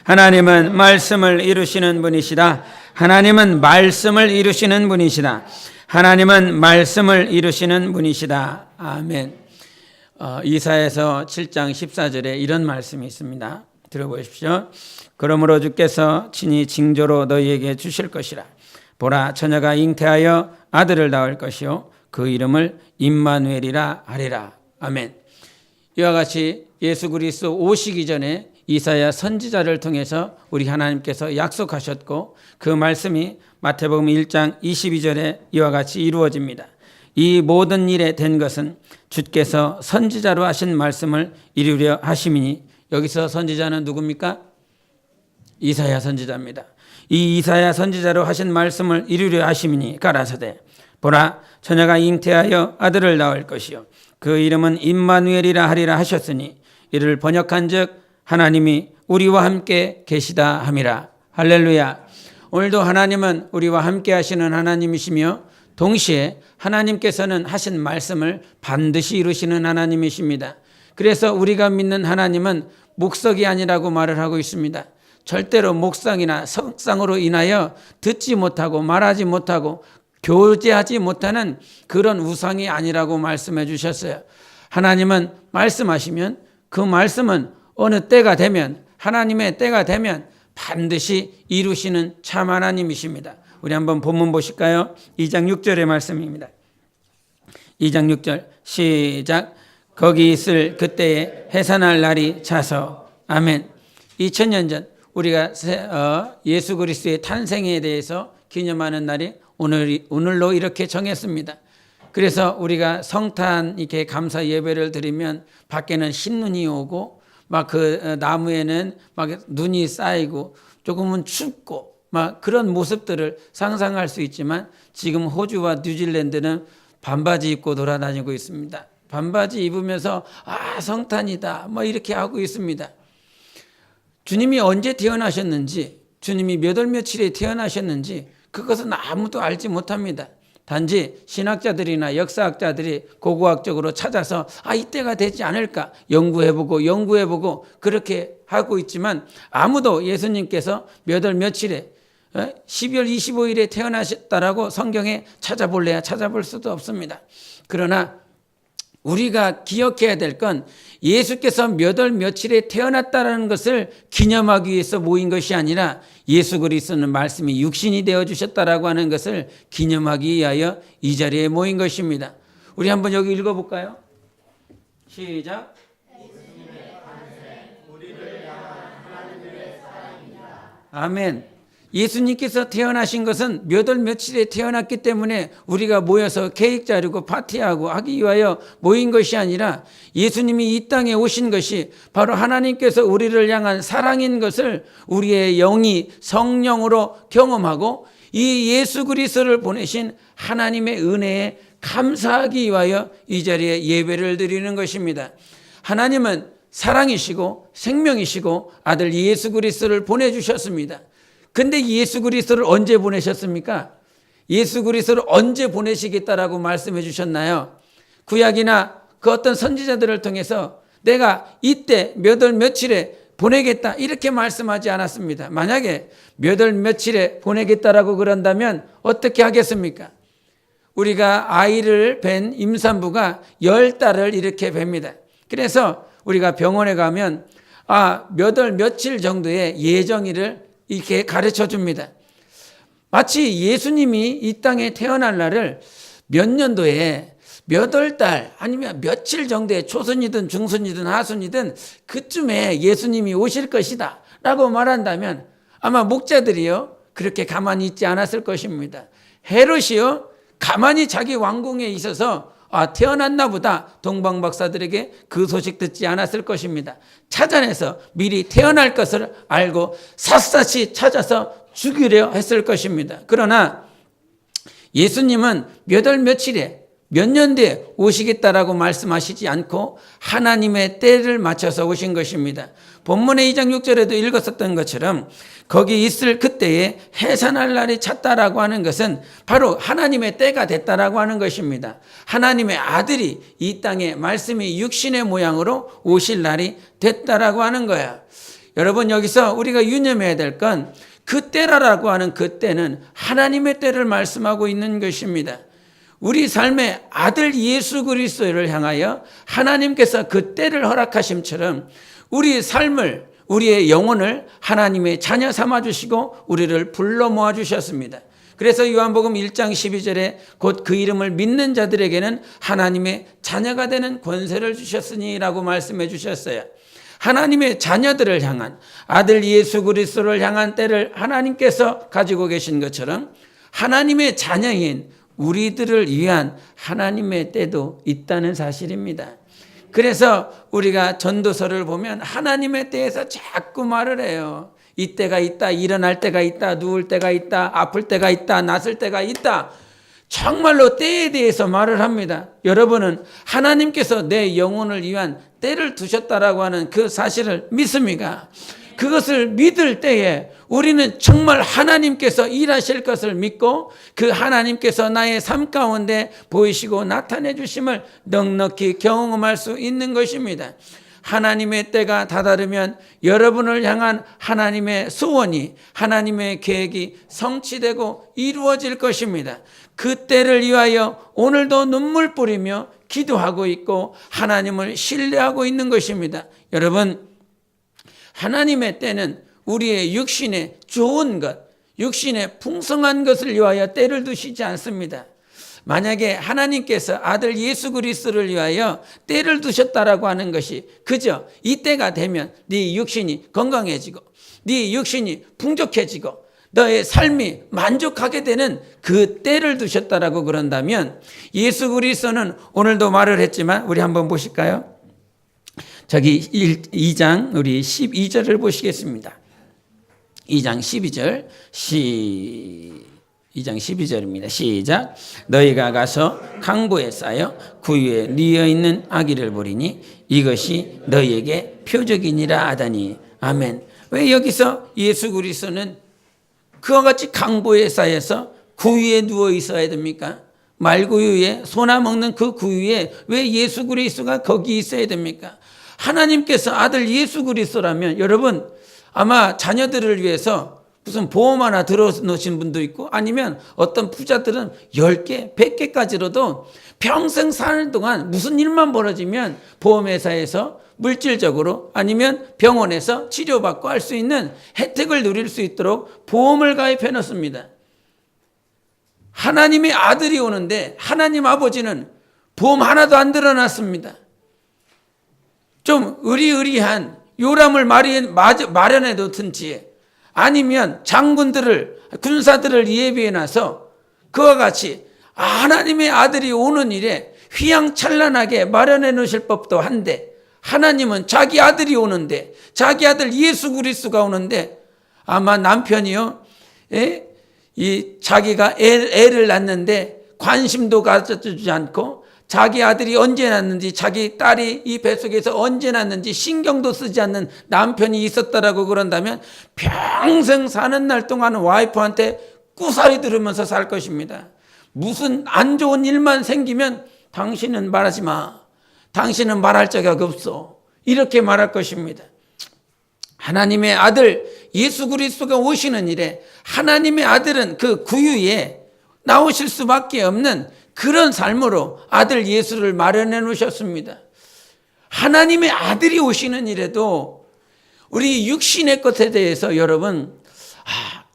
하나님은 말씀을 이루시는 분이시다. 하나님은 말씀을 이루시는 분이시다. 하나님은 말씀을 이루시는 분이시다. 아멘. 이사야서 7장 14절에 이런 말씀이 있습니다. 들어보십시오. 그러므로 주께서 친히 징조로 너희에게 주실 것이라. 보라, 처녀가 잉태하여 아들을 낳을 것이요 그 이름을 임마누엘이라 하리라. 아멘. 이와 같이 예수 그리스도 오시기 전에 이사야 선지자를 통해서 우리 하나님께서 약속하셨고 그 말씀이 마태복음 1장 22절에 이와 같이 이루어집니다. 이 모든 일에 된 것은 주께서 선지자로 하신 말씀을 이루려 하심이니, 여기서 선지자는 누굽니까? 이사야 선지자입니다. 이 이사야 선지자로 하신 말씀을 이루려 하심이니 가라사대 보라, 처녀가 잉태하여 아들을 낳을 것이요 그 이름은 임마누엘이라 하리라 하셨으니, 이를 번역한즉 하나님이 우리와 함께 계시다 함이라. 할렐루야. 오늘도 하나님은 우리와 함께 하시는 하나님이시며 동시에 하나님께서는 하신 말씀을 반드시 이루시는 하나님이십니다. 그래서 우리가 믿는 하나님은 목석이 아니라고 말을 하고 있습니다. 절대로 목상이나 석상으로 인하여 듣지 못하고 말하지 못하고 교제하지 못하는 그런 우상이 아니라고 말씀해 주셨어요. 하나님은 말씀하시면 그 말씀은 어느 때가 되면, 하나님의 때가 되면 반드시 이루시는 참 하나님이십니다. 우리 한번 본문 보실까요? 2장 6절의 말씀입니다. 2장 6절 시작. 거기 있을 그때에 해산할 날이 차서. 아멘. 2000년 전 우리가 예수 그리스도의 탄생에 대해서 기념하는 날이 오늘로 이렇게 정했습니다. 그래서 우리가 성탄 이렇게 감사 예배를 드리면 밖에는 흰눈이 오고 막 그 나무에는 막 눈이 쌓이고 조금은 춥고 막 그런 모습들을 상상할 수 있지만, 지금 호주와 뉴질랜드는 반바지 입고 돌아다니고 있습니다. 반바지 입으면서 성탄이다 뭐 이렇게 하고 있습니다. 주님이 언제 태어나셨는지, 주님이 몇 월 며칠에 태어나셨는지 그것은 아무도 알지 못합니다. 단지 신학자들이나 역사학자들이 고고학적으로 찾아서 이때가 되지 않을까 연구해보고 그렇게 하고 있지만, 아무도 예수님께서 몇 월 며칠에 12월 25일에 태어나셨다라고 성경에 찾아볼래야 찾아볼 수도 없습니다. 그러나 우리가 기억해야 될 건 예수께서 몇 월 며칠에 태어났다는 것을 기념하기 위해서 모인 것이 아니라, 예수 그리스도는 말씀이 육신이 되어주셨다라고 하는 것을 기념하기 위하여 이 자리에 모인 것입니다. 우리 한번 여기 읽어볼까요? 시작. 아멘. 예수님께서 태어나신 것은 몇 월 며칠에 태어났기 때문에 우리가 모여서 케이크 자르고 파티하고 하기 위하여 모인 것이 아니라, 예수님이 이 땅에 오신 것이 바로 하나님께서 우리를 향한 사랑인 것을 우리의 영이 성령으로 경험하고, 이 예수 그리스도를 보내신 하나님의 은혜에 감사하기 위하여 이 자리에 예배를 드리는 것입니다. 하나님은 사랑이시고 생명이시고 아들 예수 그리스도를 보내주셨습니다. 근데 예수 그리스도를 언제 보내셨습니까? 예수 그리스도를 언제 보내시겠다라고 말씀해 주셨나요? 구약이나 그 어떤 선지자들을 통해서 내가 이때 몇 월 며칠에 보내겠다 이렇게 말씀하지 않았습니다. 만약에 몇 월 며칠에 보내겠다라고 그런다면 어떻게 하겠습니까? 우리가 아이를 뵌 임산부가 10달을 이렇게 뵙니다. 그래서 우리가 병원에 가면 몇 월 며칠 정도의 예정일을 이렇게 가르쳐 줍니다. 마치 예수님이 이 땅에 태어날 날을 몇 년도에 몇 월 달 아니면 며칠 정도의 초순이든 중순이든 하순이든 그쯤에 예수님이 오실 것이다 라고 말한다면 아마 목자들이요 그렇게 가만히 있지 않았을 것입니다. 헤롯이요 가만히 자기 왕궁에 있어서 태어났나 보다 동방 박사들에게 그 소식 듣지 않았을 것입니다. 찾아내서 미리 태어날 것을 알고 샅샅이 찾아서 죽이려 했을 것입니다. 그러나 예수님은 몇 월 며칠에 몇 년 뒤에 오시겠다라고 말씀하시지 않고 하나님의 때를 맞춰서 오신 것입니다. 본문의 2장 6절에도 읽었었던 것처럼 거기 있을 그때에 해산할 날이 찼다라고 하는 것은 바로 하나님의 때가 됐다라고 하는 것입니다. 하나님의 아들이 이 땅에 말씀이 육신의 모양으로 오실 날이 됐다라고 하는 거야. 여러분, 여기서 우리가 유념해야 될 건 그 때라고 하는 그 때는 하나님의 때를 말씀하고 있는 것입니다. 우리 삶의 아들 예수 그리스도를 향하여 하나님께서 그 때를 허락하심처럼 우리 삶을, 우리의 영혼을 하나님의 자녀 삼아주시고 우리를 불러 모아주셨습니다. 그래서 요한복음 1장 12절에 곧 그 이름을 믿는 자들에게는 하나님의 자녀가 되는 권세를 주셨으니라고 말씀해 주셨어요. 하나님의 자녀들을 향한, 아들 예수 그리스도를 향한 때를 하나님께서 가지고 계신 것처럼 하나님의 자녀인 우리들을 위한 하나님의 때도 있다는 사실입니다. 그래서 우리가 전도서를 보면 하나님의 때에서 자꾸 말을 해요. 이때가 있다, 일어날 때가 있다, 누울 때가 있다, 아플 때가 있다, 낫을 때가 있다. 정말로 때에 대해서 말을 합니다. 여러분은 하나님께서 내 영혼을 위한 때를 두셨다라고 하는 그 사실을 믿습니까? 그것을 믿을 때에 우리는 정말 하나님께서 일하실 것을 믿고 그 하나님께서 나의 삶 가운데 보이시고 나타내 주심을 넉넉히 경험할 수 있는 것입니다. 하나님의 때가 다다르면 여러분을 향한 하나님의 소원이, 하나님의 계획이 성취되고 이루어질 것입니다. 그 때를 위하여 오늘도 눈물 뿌리며 기도하고 있고 하나님을 신뢰하고 있는 것입니다. 여러분, 하나님의 때는 우리의 육신의 좋은 것, 육신의 풍성한 것을 위하여 때를 두시지 않습니다. 만약에 하나님께서 아들 예수 그리스도를 위하여 때를 두셨다라고 하는 것이 그저 이 때가 되면 네 육신이 건강해지고 네 육신이 풍족해지고 너의 삶이 만족하게 되는 그 때를 두셨다라고 그런다면 예수 그리스도는 오늘도 말을 했지만 우리 한번 보실까요? 저기 2장 우리 12절을 보시겠습니다. 2장 12절 2장 12절입니다. 시작. 너희가 가서 강보에 쌓여 구유에 뉘어 있는 아기를 보리니 이것이 너희에게 표적이니라 하다니. 아멘. 왜 여기서 예수 그리스도는 그와 같이 강보에 쌓여서 구유에 누워 있어야 됩니까? 말구유에 소나 먹는 그 구유에 왜 예수 그리스도가 거기 있어야 됩니까? 하나님께서 아들 예수 그리스도라면 여러분 아마 자녀들을 위해서 무슨 보험 하나 들어놓으신 분도 있고 아니면 어떤 부자들은 10개, 100개까지로도 평생 사는 동안 무슨 일만 벌어지면 보험회사에서 물질적으로 아니면 병원에서 치료받고 할 수 있는 혜택을 누릴 수 있도록 보험을 가입해 놓습니다. 하나님의 아들이 오는데 하나님 아버지는 보험 하나도 안 들어놨습니다. 좀 의리의리한 요람을 마련해 놓든지 아니면 장군들을 군사들을 예비해 놔서 그와 같이 하나님의 아들이 오는 일에 휘황찬란하게 마련해 놓으실 법도 한데 하나님은 자기 아들이 오는데 자기 아들 예수 그리스도가 오는데 아마 남편이요 자기가 애를 낳는데 관심도 가져주지 않고 자기 아들이 언제 낳는지 자기 딸이 이 뱃속에서 언제 낳는지 신경도 쓰지 않는 남편이 있었다라고 그런다면 평생 사는 날 동안 와이프한테 꾸사리 들으면서 살 것입니다. 무슨 안 좋은 일만 생기면 당신은 말하지 마. 당신은 말할 자격 없어. 이렇게 말할 것입니다. 하나님의 아들 예수 그리스도가 오시는 일에 하나님의 아들은 그 구유에 나오실 수밖에 없는 그런 삶으로 아들 예수를 마련해 놓으셨습니다. 하나님의 아들이 오시는 일에도 우리 육신의 것에 대해서 여러분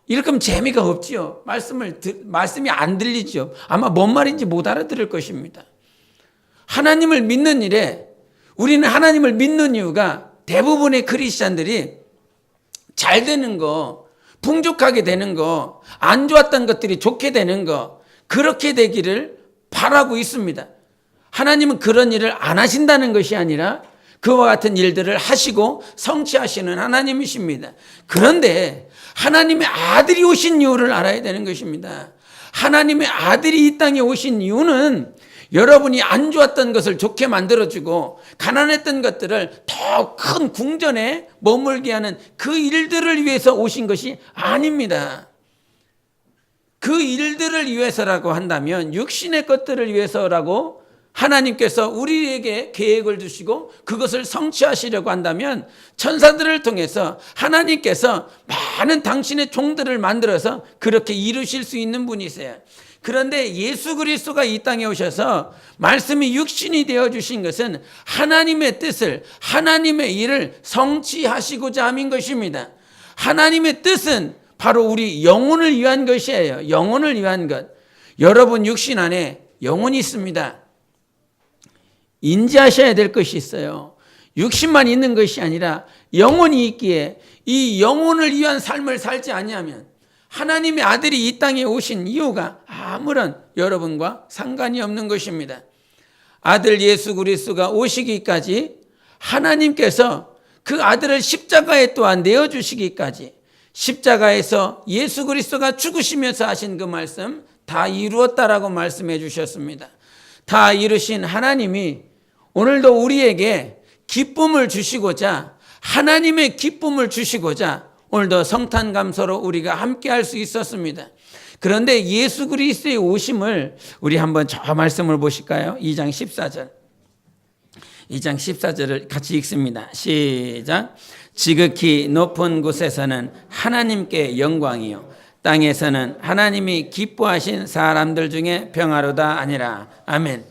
이렇게 하면 재미가 없지요. 말씀이 안 들리죠. 아마 뭔 말인지 못 알아들을 것입니다. 하나님을 믿는 일에 우리는 하나님을 믿는 이유가 대부분의 크리스찬들이 잘 되는 거, 풍족하게 되는 거, 안 좋았던 것들이 좋게 되는 거, 그렇게 되기를 바라고 있습니다. 하나님은 그런 일을 안 하신다는 것이 아니라 그와 같은 일들을 하시고 성취하시는 하나님이십니다. 그런데 하나님의 아들이 오신 이유를 알아야 되는 것입니다. 하나님의 아들이 이 땅에 오신 이유는 여러분이 안 좋았던 것을 좋게 만들어주고 가난했던 것들을 더 큰 궁전에 머물게 하는 그 일들을 위해서 오신 것이 아닙니다. 그 일들을 위해서라고 한다면 육신의 것들을 위해서라고 하나님께서 우리에게 계획을 주시고 그것을 성취하시려고 한다면 천사들을 통해서 하나님께서 많은 당신의 종들을 만들어서 그렇게 이루실 수 있는 분이세요. 그런데 예수 그리스도가 이 땅에 오셔서 말씀이 육신이 되어 주신 것은 하나님의 뜻을, 하나님의 일을 성취하시고자 함인 것입니다. 하나님의 뜻은 바로 우리 영혼을 위한 것이에요. 영혼을 위한 것. 여러분 육신 안에 영혼이 있습니다. 인지하셔야 될 것이 있어요. 육신만 있는 것이 아니라 영혼이 있기에 이 영혼을 위한 삶을 살지 아니하면 하나님의 아들이 이 땅에 오신 이유가 아무런 여러분과 상관이 없는 것입니다. 아들 예수 그리스도가 오시기까지 하나님께서 그 아들을 십자가에 또한 내어주시기까지 십자가에서 예수 그리스도가 죽으시면서 하신 그 말씀 다 이루었다라고 말씀해 주셨습니다. 다 이루신 하나님이 오늘도 우리에게 기쁨을 주시고자, 하나님의 기쁨을 주시고자 오늘도 성탄감사로 우리가 함께 할 수 있었습니다. 그런데 예수 그리스도의 오심을 우리 한번 저 말씀을 보실까요? 2장 14절. 2장 14절을 같이 읽습니다. 시작. 지극히 높은 곳에서는 하나님께 영광이요 땅에서는 하나님이 기뻐하신 사람들 중에 평화로다 아니라. 아멘.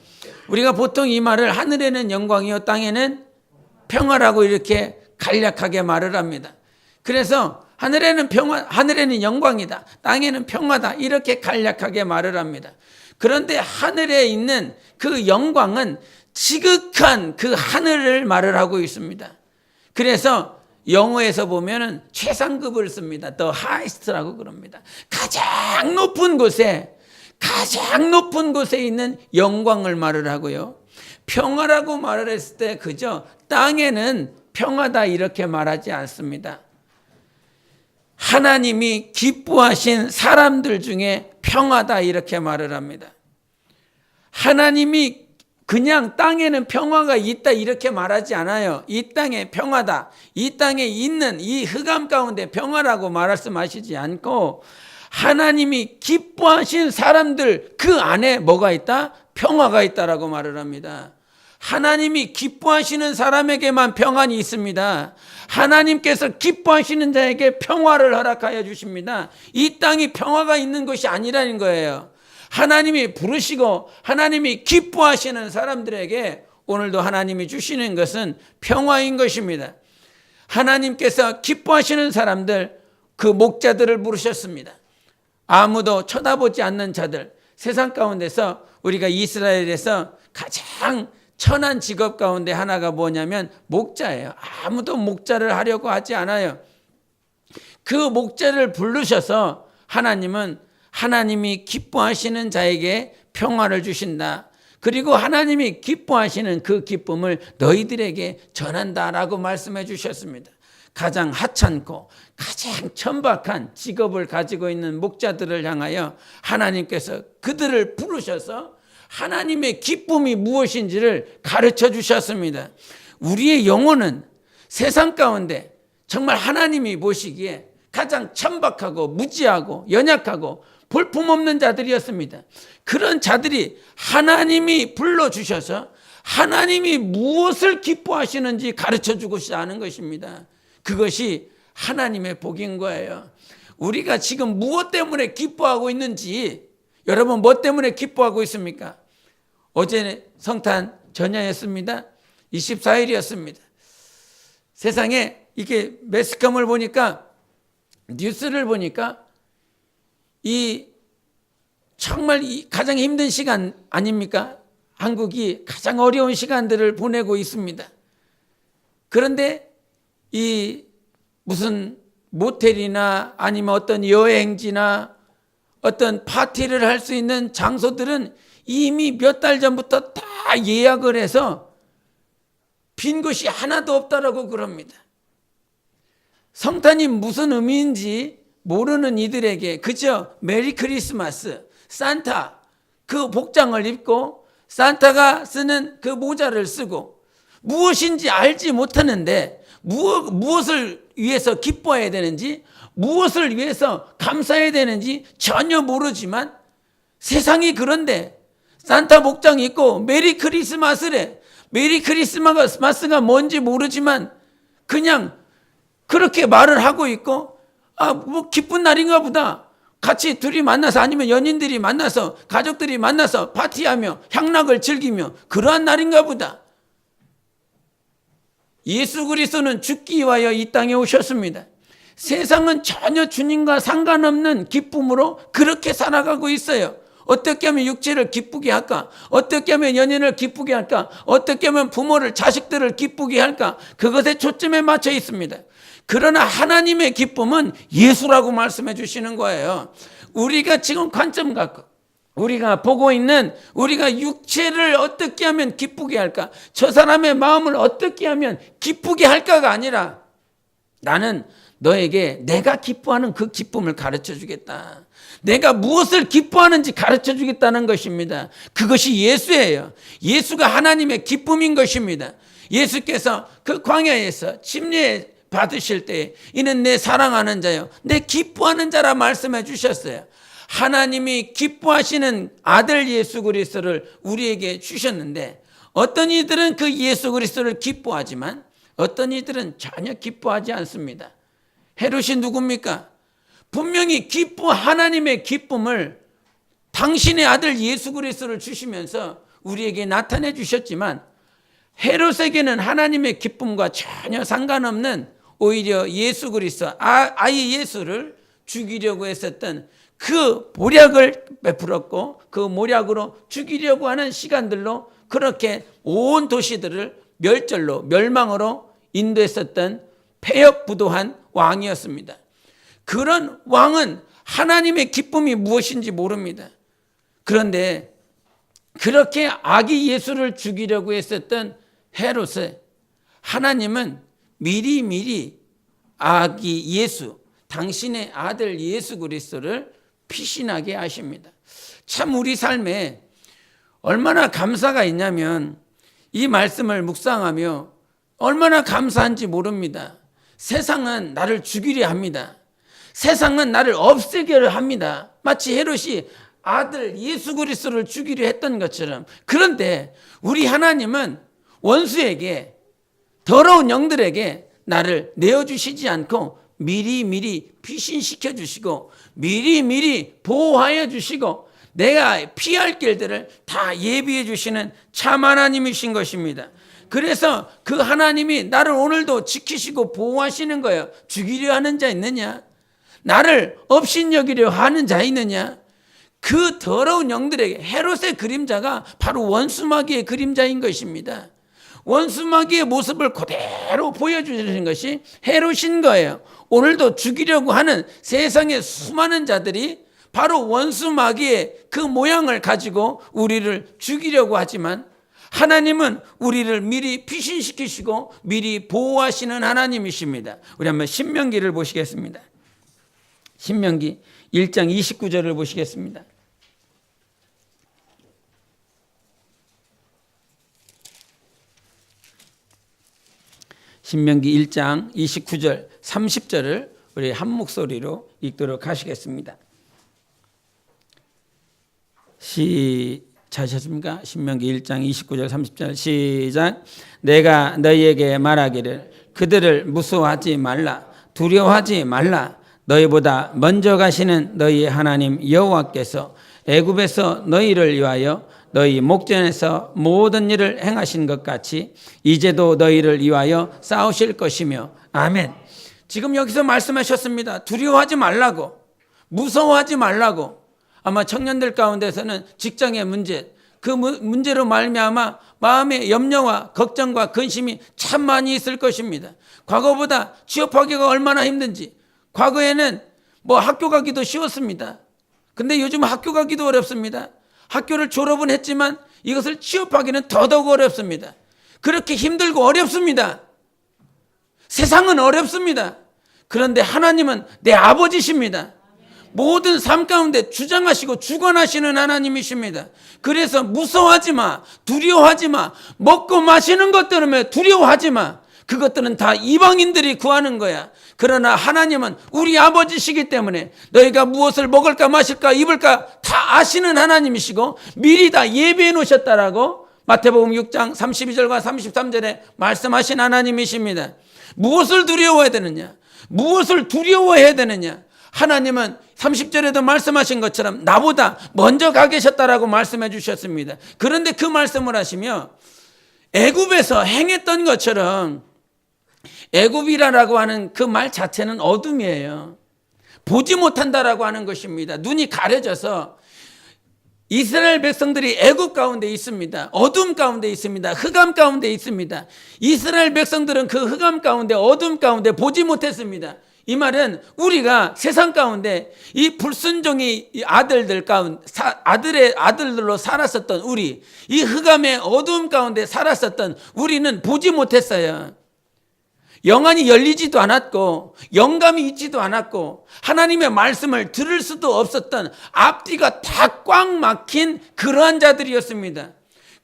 우리가 보통 이 말을 하늘에는 영광이요 땅에는 평화라고 이렇게 간략하게 말을 합니다. 그래서 하늘에는 평화, 하늘에는 영광이다, 땅에는 평화다 이렇게 간략하게 말을 합니다. 그런데 하늘에 있는 그 영광은 지극한 그 하늘을 말을 하고 있습니다. 그래서 영어에서 보면은 최상급을 씁니다. The highest라고 그럽니다. 가장 높은 곳에 있는 영광을 말을 하고요. 평화라고 말을 했을 때 그저 땅에는 평화다 이렇게 말하지 않습니다. 하나님이 기뻐하신 사람들 중에 평화다 이렇게 말을 합니다. 하나님이 그냥 땅에는 평화가 있다 이렇게 말하지 않아요. 이 땅에 평화다, 이 땅에 있는 이 흑암 가운데 평화라고 말씀하시지 않고 하나님이 기뻐하신 사람들 그 안에 뭐가 있다? 평화가 있다라고 말을 합니다. 하나님이 기뻐하시는 사람에게만 평안이 있습니다. 하나님께서 기뻐하시는 자에게 평화를 허락하여 주십니다. 이 땅이 평화가 있는 것이 아니라는 거예요. 하나님이 부르시고 하나님이 기뻐하시는 사람들에게 오늘도 하나님이 주시는 것은 평화인 것입니다. 하나님께서 기뻐하시는 사람들, 그 목자들을 부르셨습니다. 아무도 쳐다보지 않는 자들, 세상 가운데서 우리가 이스라엘에서 가장 천한 직업 가운데 하나가 뭐냐면 목자예요. 아무도 목자를 하려고 하지 않아요. 그 목자를 부르셔서 하나님은 하나님이 기뻐하시는 자에게 평화를 주신다. 그리고 하나님이 기뻐하시는 그 기쁨을 너희들에게 전한다라고 말씀해 주셨습니다. 가장 하찮고 가장 천박한 직업을 가지고 있는 목자들을 향하여 하나님께서 그들을 부르셔서 하나님의 기쁨이 무엇인지를 가르쳐 주셨습니다. 우리의 영혼은 세상 가운데 정말 하나님이 보시기에 가장 천박하고 무지하고 연약하고 볼품없는 자들이었습니다. 그런 자들이 하나님이 불러주셔서 하나님이 무엇을 기뻐하시는지 가르쳐 주고자 하는 것입니다. 그것이 하나님의 복인 거예요. 우리가 지금 무엇 때문에 기뻐하고 있는지, 여러분 뭐 때문에 기뻐하고 있습니까? 어제 성탄 전야였습니다. 24일이었습니다. 세상에 이게 매스컴을 보니까, 뉴스를 보니까 이 정말 가장 힘든 시간 아닙니까? 한국이 가장 어려운 시간들을 보내고 있습니다. 그런데 이 무슨 모텔이나 아니면 어떤 여행지나 어떤 파티를 할 수 있는 장소들은 이미 몇 달 전부터 다 예약을 해서 빈 곳이 하나도 없다라고 그럽니다. 성탄이 무슨 의미인지 모르는 이들에게 그저 메리 크리스마스, 산타 그 복장을 입고 산타가 쓰는 그 모자를 쓰고 무엇인지 알지 못하는데 무엇을 위해서 기뻐해야 되는지, 무엇을 위해서 감사해야 되는지 전혀 모르지만 세상이 그런데 산타 복장 입고 메리 크리스마스래. 메리 크리스마스가 뭔지 모르지만 그냥 그렇게 말을 하고 있고, 뭐 기쁜 날인가 보다. 같이 둘이 만나서, 아니면 연인들이 만나서, 가족들이 만나서 파티하며 향락을 즐기며 그러한 날인가 보다. 예수 그리스도는 죽기 위하여 이 땅에 오셨습니다. 세상은 전혀 주님과 상관없는 기쁨으로 그렇게 살아가고 있어요. 어떻게 하면 육체를 기쁘게 할까? 어떻게 하면 연인을 기쁘게 할까? 어떻게 하면 부모를, 자식들을 기쁘게 할까? 그것에 초점에 맞춰 있습니다. 그러나 하나님의 기쁨은 예수라고 말씀해 주시는 거예요. 우리가 지금 관점 갖고, 우리가 보고 있는, 우리가 육체를 어떻게 하면 기쁘게 할까? 저 사람의 마음을 어떻게 하면 기쁘게 할까가 아니라, 나는 너에게 내가 기뻐하는 그 기쁨을 가르쳐 주겠다. 내가 무엇을 기뻐하는지 가르쳐 주겠다는 것입니다. 그것이 예수예요. 예수가 하나님의 기쁨인 것입니다. 예수께서 그 광야에서 침례 받으실 때 이는 내 사랑하는 자요, 내 기뻐하는 자라 말씀해 주셨어요. 하나님이 기뻐하시는 아들 예수 그리스도를 우리에게 주셨는데, 어떤 이들은 그 예수 그리스도를 기뻐하지만 어떤 이들은 전혀 기뻐하지 않습니다. 헤롯이 누굽니까? 분명히 하나님의 기쁨을 당신의 아들 예수 그리스도를 주시면서 우리에게 나타내 주셨지만, 헤롯에게는 하나님의 기쁨과 전혀 상관없는, 오히려 예수 그리스도, 아예 예수를 죽이려고 했었던 그 모략을 베풀었고, 그 모략으로 죽이려고 하는 시간들로 그렇게 온 도시들을 멸망으로 인도했었던 폐역부도한 왕이었습니다. 그런 왕은 하나님의 기쁨이 무엇인지 모릅니다. 그런데 그렇게 아기 예수를 죽이려고 했었던 헤롯을 하나님은 미리 아기 예수, 당신의 아들 예수 그리스도를 피신하게 하십니다. 참 우리 삶에 얼마나 감사가 있냐면, 이 말씀을 묵상하며 얼마나 감사한지 모릅니다. 세상은 나를 죽이려 합니다. 세상은 나를 없애려 합니다. 마치 헤롯이 아들 예수 그리스도를 죽이려 했던 것처럼. 그런데 우리 하나님은 원수에게, 더러운 영들에게 나를 내어주시지 않고 미리 피신시켜 주시고, 미리 보호하여 주시고, 내가 피할 길들을 다 예비해 주시는 참 하나님이신 것입니다. 그래서 그 하나님이 나를 오늘도 지키시고 보호하시는 거예요. 죽이려 하는 자 있느냐? 나를 업신여기려 하는 자 있느냐? 그 더러운 영들에게, 헤롯의 그림자가 바로 원수마귀의 그림자인 것입니다. 원수마귀의 모습을 그대로 보여주시는 것이 헤롯인 거예요. 오늘도 죽이려고 하는 세상의 수많은 자들이 바로 원수마귀의 그 모양을 가지고 우리를 죽이려고 하지만, 하나님은 우리를 미리 피신시키시고 미리 보호하시는 하나님이십니다. 우리 한번 신명기를 보시겠습니다. 신명기 1장 29절을 보시겠습니다. 신명기 1장 29절 30절을 우리 한 목소리로 읽도록 하시겠습니다. 자셨습니까? 신명기 1장 29절 30절 시작. 내가 너희에게 말하기를 그들을 무서워하지 말라, 두려워하지 말라. 너희보다 먼저 가시는 너희의 하나님 여호와께서 애굽에서 너희를 위하여 너희 목전에서 모든 일을 행하신 것 같이 이제도 너희를 위하여 싸우실 것이며. 아멘. 지금 여기서 말씀하셨습니다. 두려워하지 말라고, 무서워하지 말라고. 아마 청년들 가운데서는 직장의 문제, 그 문제로 말미암아 마음의 염려와 걱정과 근심이 참 많이 있을 것입니다. 과거보다 취업하기가 얼마나 힘든지. 과거에는 학교 가기도 쉬웠습니다. 근데 요즘 학교 가기도 어렵습니다. 학교를 졸업은 했지만 이것을 취업하기는 더더욱 어렵습니다. 그렇게 힘들고 어렵습니다. 세상은 어렵습니다. 그런데 하나님은 내 아버지십니다. 모든 삶 가운데 주장하시고 주관하시는 하나님이십니다. 그래서 무서워하지 마, 두려워하지 마. 먹고 마시는 것 때문에 두려워하지 마. 그것들은 다 이방인들이 구하는 거야. 그러나 하나님은 우리 아버지시기 때문에 너희가 무엇을 먹을까 마실까 입을까 다 다 아시는 하나님이시고 미리 다 예비해 놓으셨다라고 마태복음 6장 32절과 33절에 말씀하신 하나님이십니다. 무엇을 두려워해야 되느냐? 무엇을 두려워해야 되느냐? 하나님은 30절에도 말씀하신 것처럼 나보다 먼저 가 계셨다라고 말씀해 주셨습니다. 그런데 그 말씀을 하시며 애굽에서 행했던 것처럼, 애굽이라고 하는 그 말 자체는 어둠이에요. 보지 못한다라고 하는 것입니다. 눈이 가려져서 이스라엘 백성들이 애굽 가운데 있습니다. 어둠 가운데 있습니다. 흑암 가운데 있습니다. 이스라엘 백성들은 그 흑암 가운데, 어둠 가운데 보지 못했습니다. 이 말은 우리가 세상 가운데 이 불순종의 아들들 가운데, 아들의 아들들로 살았었던 우리, 이 흑암의 어둠 가운데 살았었던 우리는 보지 못했어요. 영안이 열리지도 않았고 영감이 있지도 않았고 하나님의 말씀을 들을 수도 없었던 앞뒤가 다 꽉 막힌 그러한 자들이었습니다.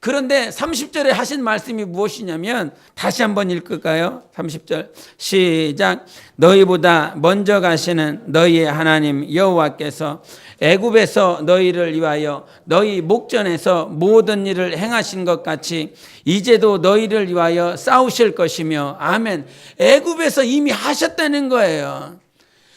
그런데 30절에 하신 말씀이 무엇이냐면, 다시 한번 읽을까요? 30절 시작. 너희보다 먼저 가시는 너희의 하나님 여호와께서 애굽에서 너희를 위하여 너희 목전에서 모든 일을 행하신 것 같이 이제도 너희를 위하여 싸우실 것이며. 아멘. 애굽에서 이미 하셨다는 거예요.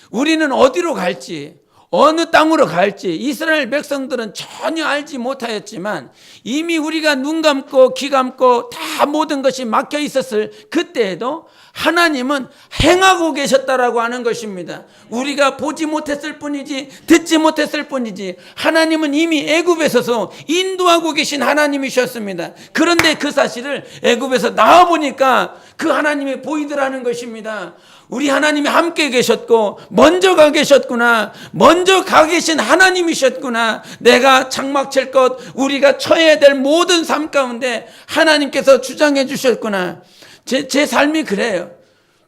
우리는 어디로 갈지, 어느 땅으로 갈지 이스라엘 백성들은 전혀 알지 못하였지만 이미 우리가 눈 감고 귀 감고 다 모든 것이 막혀 있었을 그때에도 하나님은 행하고 계셨다라고 하는 것입니다. 우리가 보지 못했을 뿐이지 듣지 못했을 뿐이지 하나님은 이미 애굽에서도 인도하고 계신 하나님이셨습니다. 그런데 그 사실을 애굽에서 나와 보니까 그 하나님이 보이더라는 것입니다. 우리 하나님이 함께 계셨고 먼저 가 계셨구나. 먼저 가 계신 하나님이셨구나. 내가 장막 칠 것, 우리가 처해야 될 모든 삶 가운데 하나님께서 주장해 주셨구나. 제 삶이 그래요.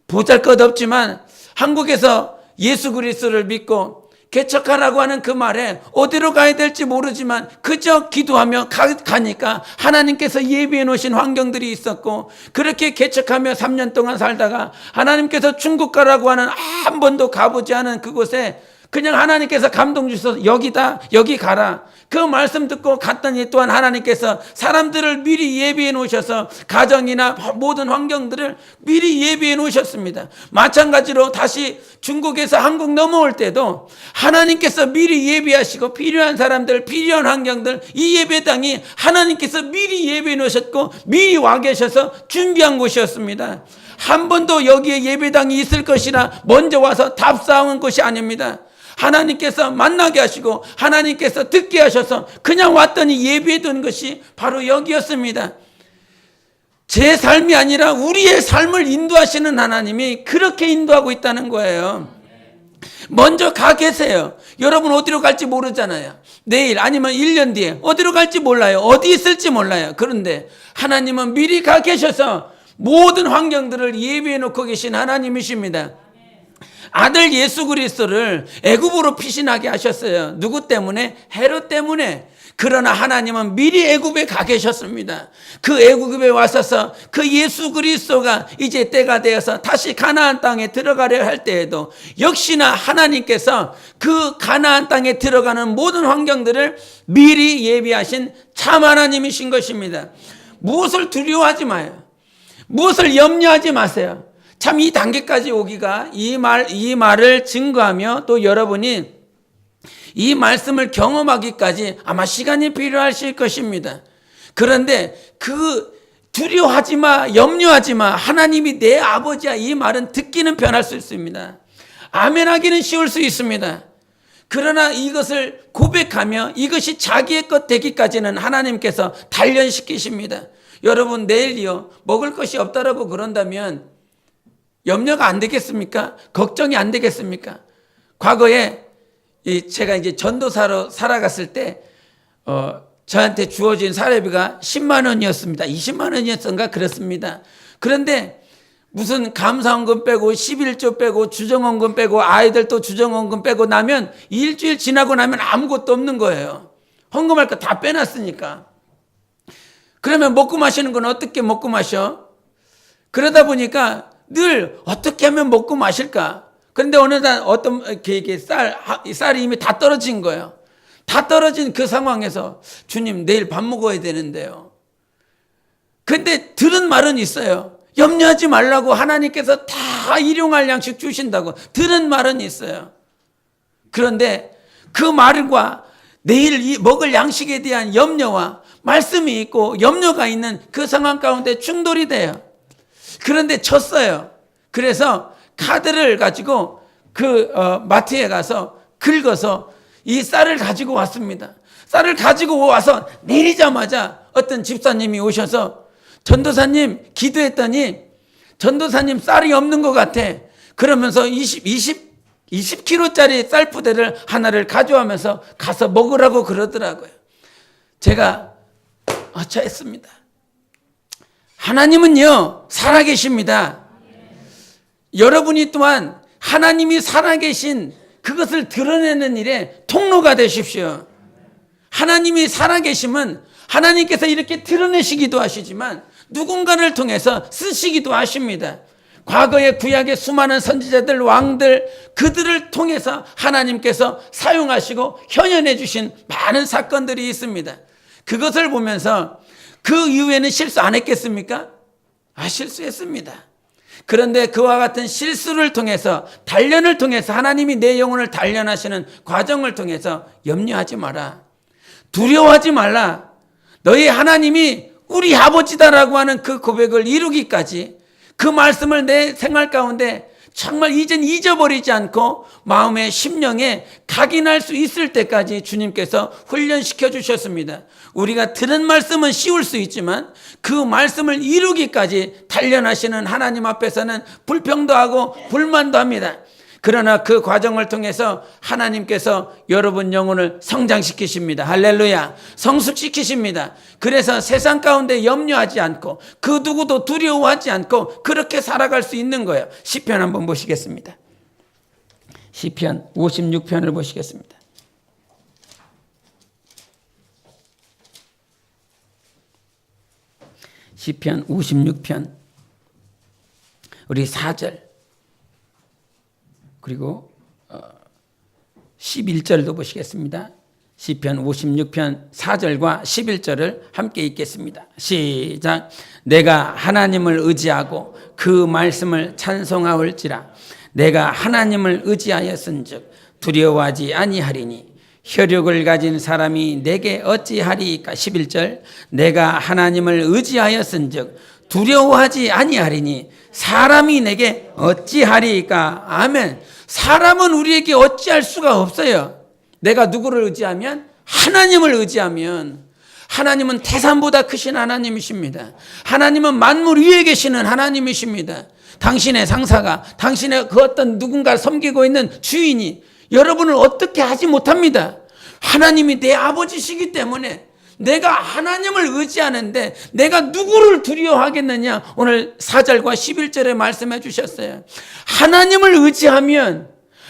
보잘것없지만 한국에서 예수 그리스도를 믿고 개척하라고 하는 그 말에 어디로 가야 될지 모르지만 그저 기도하며 가니까 하나님께서 예비해 놓으신 환경들이 있었고, 그렇게 개척하며 3년 동안 살다가 하나님께서 중국 가라고 하는 한 번도 가보지 않은 그곳에 그냥 하나님께서 감동 주셔서 여기다, 여기 가라. 그 말씀 듣고 갔더니 또한 하나님께서 사람들을 미리 예비해 놓으셔서 가정이나 모든 환경들을 미리 예비해 놓으셨습니다. 마찬가지로 다시 중국에서 한국 넘어올 때도 하나님께서 미리 예비하시고 필요한 사람들, 필요한 환경들, 이 예배당이 하나님께서 미리 예비해 놓으셨고 미리 와 계셔서 준비한 곳이었습니다. 한 번도 여기에 예배당이 있을 것이라 먼저 와서 답사한 것이 아닙니다. 하나님께서 만나게 하시고 하나님께서 듣게 하셔서 그냥 왔더니 예비해둔 것이 바로 여기였습니다. 제 삶이 아니라 우리의 삶을 인도하시는 하나님이 그렇게 인도하고 있다는 거예요. 먼저 가 계세요. 여러분 어디로 갈지 모르잖아요. 내일 아니면 1년 뒤에 어디로 갈지 몰라요. 어디 있을지 몰라요. 그런데 하나님은 미리 가 계셔서 모든 환경들을 예비해 놓고 계신 하나님이십니다. 아들 예수 그리스도를 애굽으로 피신하게 하셨어요. 누구 때문에? 헤롯 때문에. 그러나 하나님은 미리 애굽에 가 계셨습니다. 그 애굽에 와서서 그 예수 그리스도가 이제 때가 되어서 다시 가나안 땅에 들어가려 할 때에도 역시나 하나님께서 그 가나안 땅에 들어가는 모든 환경들을 미리 예비하신 참 하나님이신 것입니다. 무엇을 두려워하지 마요. 무엇을 염려하지 마세요. 참 이 단계까지 오기가 이 말을 증거하며 또 여러분이 이 말씀을 경험하기까지 아마 시간이 필요하실 것입니다. 그런데 그 두려워하지 마, 염려하지 마, 하나님이 내 아버지야, 이 말은 듣기는 편할 수 있습니다. 아멘하기는 쉬울 수 있습니다. 그러나 이것을 고백하며 이것이 자기의 것 되기까지는 하나님께서 단련시키십니다. 여러분 내일이요 먹을 것이 없다라고 그런다면 염려가 안 되겠습니까? 걱정이 안 되겠습니까? 과거에 제가 이제 전도사로 살아갔을 때 저한테 주어진 사례비가 10만 원이었습니다. 20만 원이었던가 그렇습니다. 그런데 무슨 감사원금 빼고 11조 빼고 주정원금 빼고 아이들 또 주정원금 빼고 나면 일주일 지나고 나면 아무것도 없는 거예요. 헌금할 거 다 빼놨으니까. 그러면 먹고 마시는 건 어떻게 먹고 마셔? 그러다 보니까 늘 어떻게 하면 먹고 마실까? 그런데 어느 날 어떤 쌀이 이미 다 떨어진 거예요. 다 떨어진 그 상황에서 주님 내일 밥 먹어야 되는데요. 근데 들은 말은 있어요. 염려하지 말라고 하나님께서 다 일용할 양식 주신다고 들은 말은 있어요. 그런데 그 말과 내일 먹을 양식에 대한 염려와 말씀이 있고 염려가 있는 그 상황 가운데 충돌이 돼요. 그런데 졌어요. 그래서 카드를 가지고 그 마트에 가서 긁어서 이 쌀을 가지고 왔습니다. 쌀을 가지고 와서 내리자마자 어떤 집사님이 오셔서 전도사님 기도했더니 전도사님 쌀이 없는 것 같아. 그러면서 20kg짜리 쌀 부대를 하나를 가져오면서 가서 먹으라고 그러더라고요. 제가 어처했습니다. 하나님은요 살아계십니다. 여러분이 또한 하나님이 살아계신 그것을 드러내는 일에 통로가 되십시오. 하나님이 살아계심은 하나님께서 이렇게 드러내시기도 하시지만 누군가를 통해서 쓰시기도 하십니다. 과거의 구약의 수많은 선지자들, 왕들, 그들을 통해서 하나님께서 사용하시고 현현해 주신 많은 사건들이 있습니다. 그것을 보면서 그 이후에는 실수 안 했겠습니까? 실수했습니다. 그런데 그와 같은 실수를 통해서, 단련을 통해서 하나님이 내 영혼을 단련하시는 과정을 통해서 염려하지 마라. 두려워하지 말라. 너희 하나님이 우리 아버지다라고 하는 그 고백을 이루기까지 그 말씀을 내 생활 가운데 정말 이젠 잊어버리지 않고 마음의 심령에 각인할 수 있을 때까지 주님께서 훈련시켜 주셨습니다. 우리가 들은 말씀은 쉬울 수 있지만 그 말씀을 이루기까지 단련하시는 하나님 앞에서는 불평도 하고 불만도 합니다. 그러나 그 과정을 통해서 하나님께서 여러분 영혼을 성장시키십니다. 할렐루야. 성숙시키십니다. 그래서 세상 가운데 염려하지 않고 그 누구도 두려워하지 않고 그렇게 살아갈 수 있는 거예요. 시편 한번 보시겠습니다. 시편 56편을 보시겠습니다. 시편 56편 우리 4절 그리고 11절도 보시겠습니다. 시편 56편 4절과 11절을 함께 읽겠습니다. 시작. 내가 하나님을 의지하고 그 말씀을 찬송하올지라. 내가 하나님을 의지하였은즉 두려워하지 아니하리니 혈육을 가진 사람이 내게 어찌하리이까. 11절. 내가 하나님을 의지하였은즉 두려워하지 아니하리니 사람이 내게 어찌하리이까. 아멘. 사람은 우리에게 어찌할 수가 없어요. 내가 누구를 의지하면? 하나님을 의지하면. 하나님은 태산보다 크신 하나님이십니다. 하나님은 만물 위에 계시는 하나님이십니다. 당신의 상사가, 당신의 그 어떤 누군가를 섬기고 있는 주인이 여러분을 어떻게 하지 못합니다. 하나님이 내 아버지시기 때문에 내가 하나님을 의지하는데 내가 누구를 두려워하겠느냐. 오늘 4절과 11절에 말씀해 주셨어요. 하나님을 의지하면,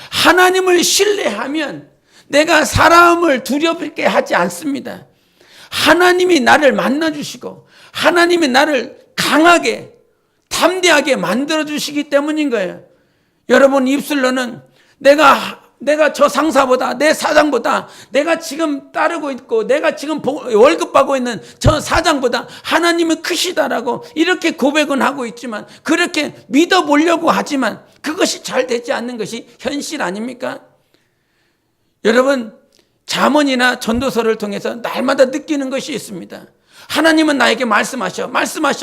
하나님을 신뢰하면 내가 사람을 두렵게 하지 않습니다. 하나님이 나를 만나주시고 하나님이 나를 강하게 담대하게 만들어주시기 때문인 거예요. 여러분 입술로는 내가 저 상사보다, 내 사장보다, 내가 지금 따르고 있고 내가 지금 월급 받고 있는 저 사장보다 하나님은 크시다라고 이렇게 고백은 하고 있지만, 그렇게 믿어보려고 하지만 그것이 잘 되지 않는 것이 현실 아닙니까? 여러분 잠언이나 전도서를 통해서 날마다 느끼는 것이 있습니다. 하나님은 나에게 말씀하셔.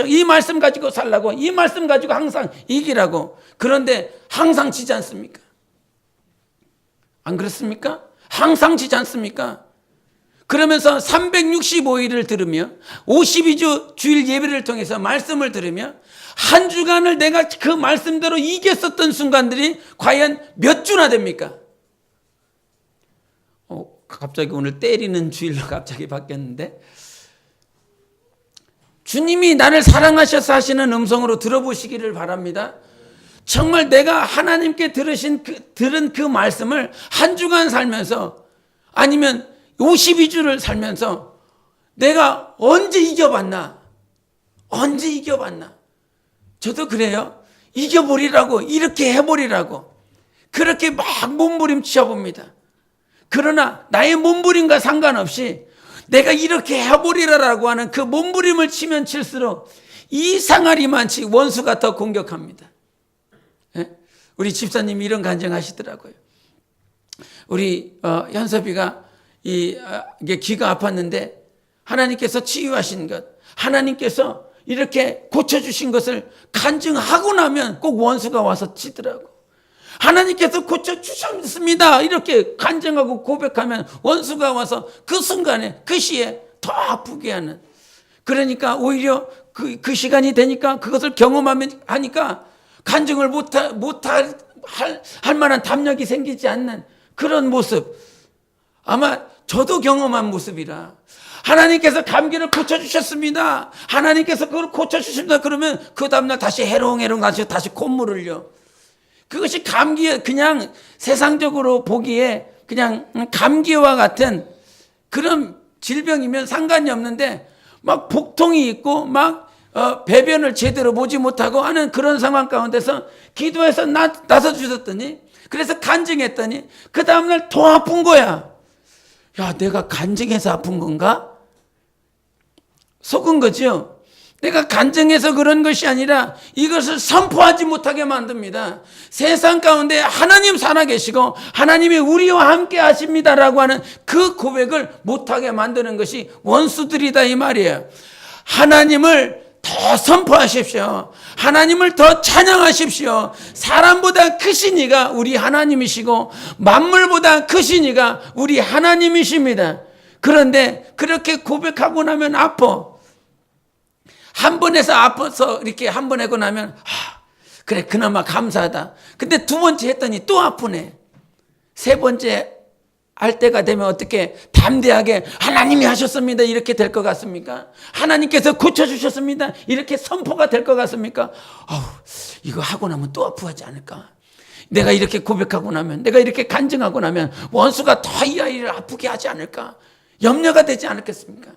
이 말씀 가지고 살라고, 이 말씀 가지고 항상 이기라고. 그런데 항상 지지 않습니까? 안 그렇습니까? 항상 지지 않습니까? 그러면서 365일을 들으며 52주 주일 예배를 통해서 말씀을 들으며 한 주간을 내가 그 말씀대로 이겼었던 순간들이 과연 몇 주나 됩니까? 갑자기 오늘 때리는 주일로 갑자기 바뀌었는데, 주님이 나를 사랑하셔서 하시는 음성으로 들어보시기를 바랍니다. 정말 내가 하나님께 들은 그 말씀을 한 주간 살면서, 아니면 52주를 살면서 내가 언제 이겨봤나? 저도 그래요. 이겨버리라고, 이렇게 해버리라고 그렇게 막 몸부림쳐 봅니다. 그러나 나의 몸부림과 상관없이 내가 이렇게 해버리라라고 하는 그 몸부림을 치면 칠수록 이상하리만치 원수가 더 공격합니다. 예? 우리 집사님이 이런 간증하시더라고요. 우리 현섭이가 이게 귀가 아팠는데 하나님께서 치유하신 것, 하나님께서 이렇게 고쳐주신 것을 간증하고 나면 꼭 원수가 와서 치더라고. 하나님께서 고쳐주셨습니다 이렇게 간증하고 고백하면 원수가 와서 그 순간에 그 시에 더 아프게 하는, 그러니까 오히려 그 시간이 되니까 그것을 경험하니까 간증을 할 만한 담력이 생기지 않는 그런 모습, 아마 저도 경험한 모습이라, 하나님께서 감기를 고쳐주셨습니다, 하나님께서 그걸 고쳐주십니다 그러면 그 다음날 다시 해롱해롱 다시 콧물 흘려. 그것이 감기, 그냥 세상적으로 보기에 그냥 감기와 같은 그런 질병이면 상관이 없는데 막 복통이 있고 막 배변을 제대로 보지 못하고 하는 그런 상황 가운데서 기도해서 나서 주셨더니, 그래서 간증했더니 그 다음날 더 아픈 거야. 야, 내가 간증해서 아픈 건가? 속은 거죠. 내가 간증해서 그런 것이 아니라 이것을 선포하지 못하게 만듭니다. 세상 가운데 하나님 살아계시고 하나님이 우리와 함께 하십니다라고 하는 그 고백을 못하게 만드는 것이 원수들이다 이 말이에요. 하나님을 더 선포하십시오. 하나님을 더 찬양하십시오. 사람보다 크신 이가 우리 하나님이시고 만물보다 크신 이가 우리 하나님이십니다. 그런데 그렇게 고백하고 나면 아파. 한 번 해서 아파서 이렇게 한 번 하고 나면 그래 그나마 감사하다. 근데 두 번째 했더니 또 아프네. 세 번째 할 때가 되면 어떻게 담대하게 하나님이 하셨습니다 이렇게 될 것 같습니까? 하나님께서 고쳐주셨습니다 이렇게 선포가 될 것 같습니까? 이거 하고 나면 또 아프하지 않을까? 내가 이렇게 고백하고 나면, 내가 이렇게 간증하고 나면 원수가 더 이 아이를 아프게 하지 않을까? 염려가 되지 않겠습니까?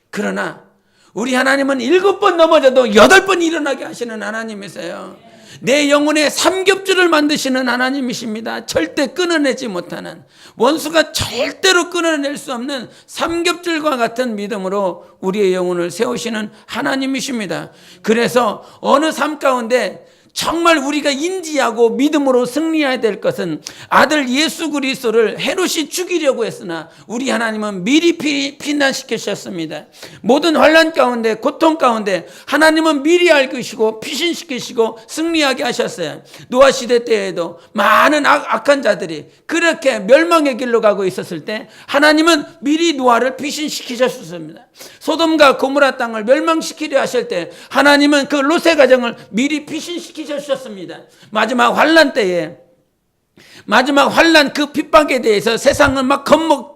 그러나 우리 하나님은 7번 넘어져도 8번 일어나게 하시는 하나님이세요. 내 영혼의 삼겹줄을 만드시는 하나님이십니다. 절대 끊어내지 못하는, 원수가 절대로 끊어낼 수 없는 삼겹줄과 같은 믿음으로 우리의 영혼을 세우시는 하나님이십니다. 그래서 어느 삶 가운데 정말 우리가 인지하고 믿음으로 승리해야 될 것은 아들 예수 그리스도를 헤롯이 죽이려고 했으나 우리 하나님은 미리 피난시키셨습니다. 모든 환난 가운데 고통 가운데 하나님은 미리 알기시고 피신시키시고 승리하게 하셨어요. 노아 시대 때에도 많은 악한 자들이 그렇게 멸망의 길로 가고 있었을 때 하나님은 미리 노아를 피신시키셨습니다. 소돔과 고모라 땅을 멸망시키려 하실 때 하나님은 그 롯의 가정을 미리 피신시키셨습니다. 마지막 환난 때에, 마지막 환난 그 핍박에 대해서 세상은 막